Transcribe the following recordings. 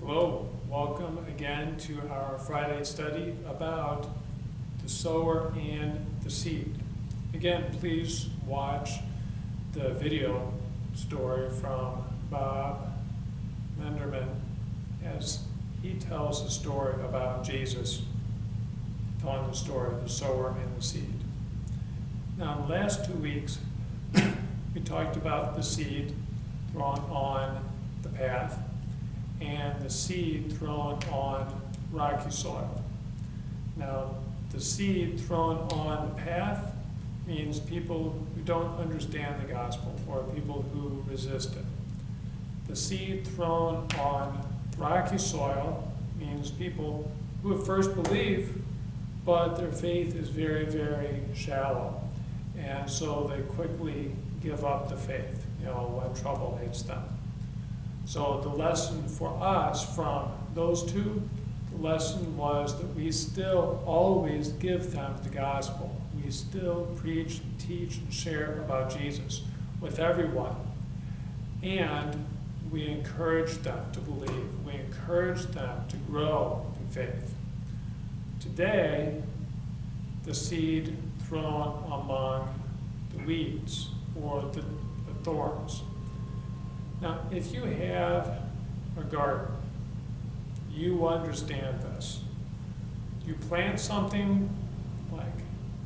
Hello, welcome again to our Friday study about the sower and the seed. Again, please watch the video story from Bob Menderman as he tells the story about Jesus, telling the story of the sower and the seed. Now, in the last 2 weeks, we talked about the seed thrown on the path and the seed thrown on rocky soil. Now, the seed thrown on the path means people who don't understand the gospel or people who resist it. The seed thrown on rocky soil means people who at first believe, but their faith is very, very shallow. And so they quickly give up the faith, when trouble hits them. So the lesson for us from those two, the lesson was that we still always give them the gospel. We still preach, teach, and share about Jesus with everyone. And we encourage them to believe. We encourage them to grow in faith. Today, the seed thrown among the weeds or the thorns. Now, if you have a garden, you understand this. You plant something like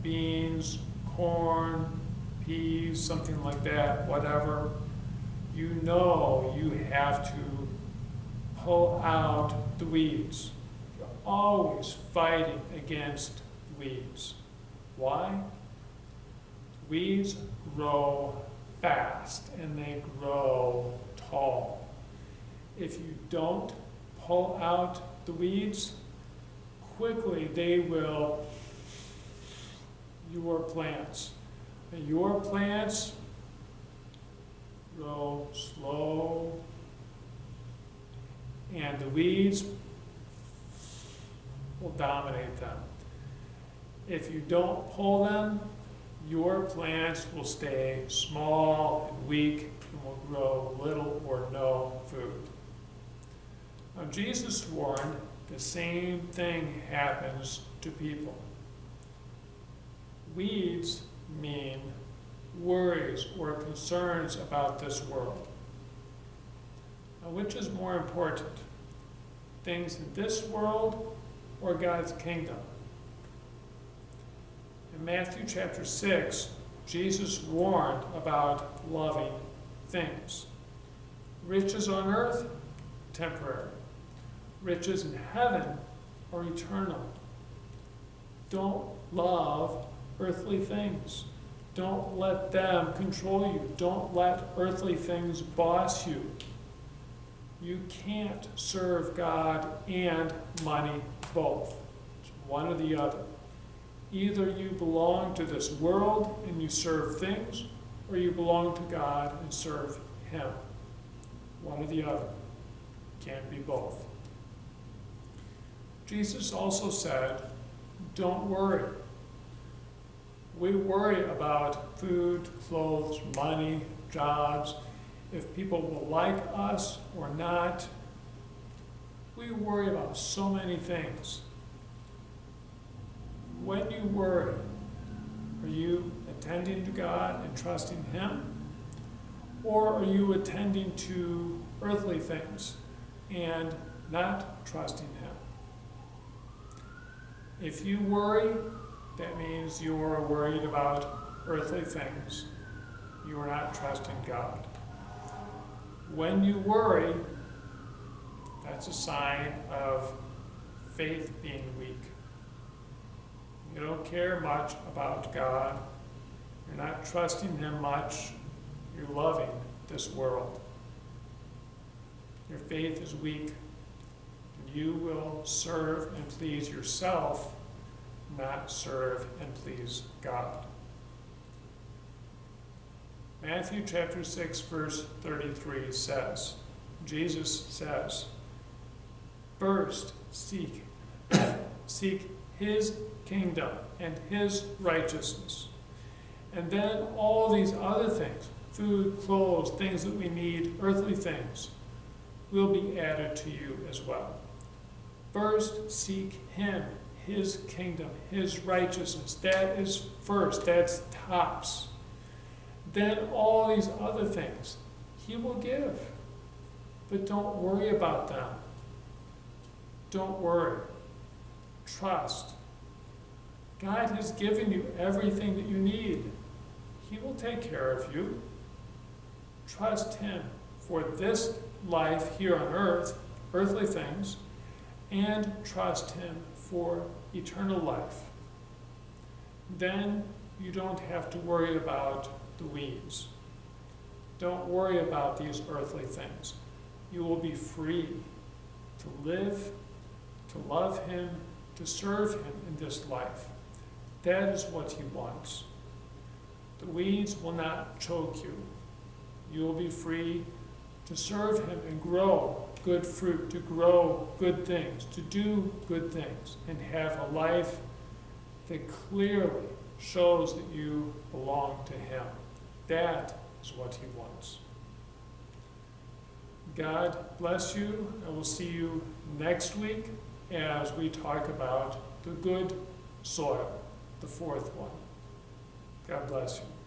beans, corn, peas, something like that, whatever, you know you have to pull out the weeds. You're always fighting against weeds. Why? Weeds grow fast and they grow tall. If you don't pull out the weeds, quickly they will your plants. And your plants grow slow and the weeds will dominate them. If you don't pull them, your plants will stay small and weak and will grow little or no food. Now, Jesus warned the same thing happens to people. Weeds mean worries or concerns about this world. Now, which is more important? Things in this world or God's kingdom? In Matthew chapter 6, Jesus warned about loving things. Riches on earth, temporary. Riches in heaven are eternal. Don't love earthly things. Don't let them control you. Don't let earthly things boss you. You can't serve God and money both. It's one or the other. Either you belong to this world and you serve things, or you belong to God and serve Him. One or the other. Can't be both. Jesus also said, don't worry. We worry about food, clothes, money, jobs, if people will like us or not. We worry about so many things. When you worry, are you attending to God and trusting Him? Or are you attending to earthly things and not trusting Him? If you worry, that means you are worried about earthly things. You are not trusting God. When you worry, that's a sign of faith being weak. You don't care much about God. You're not trusting Him much. You're loving this world. Your faith is weak. You will serve and please yourself, not serve and please God. Matthew chapter 6, verse 33 says, Jesus says, first seek His kingdom and His righteousness. And then all these other things, food, clothes, things that we need, earthly things, will be added to you as well. First, seek Him, His kingdom, His righteousness. That is first, that's tops. Then all these other things He will give. But don't worry about them. Don't worry. Trust. God has given you everything that you need. He will take care of you. Trust Him for this life here on earth, earthly things, and trust Him for eternal life. Then you don't have to worry about the weeds. Don't worry about these earthly things. You will be free to live, to love Him, to serve Him in this life. That is what He wants. The weeds will not choke you. You will be free to serve Him and grow good fruit, to grow good things, to do good things, and have a life that clearly shows that you belong to Him. That is what He wants. God bless you, and we'll see you next week as we talk about the good soil, the fourth one. God bless you.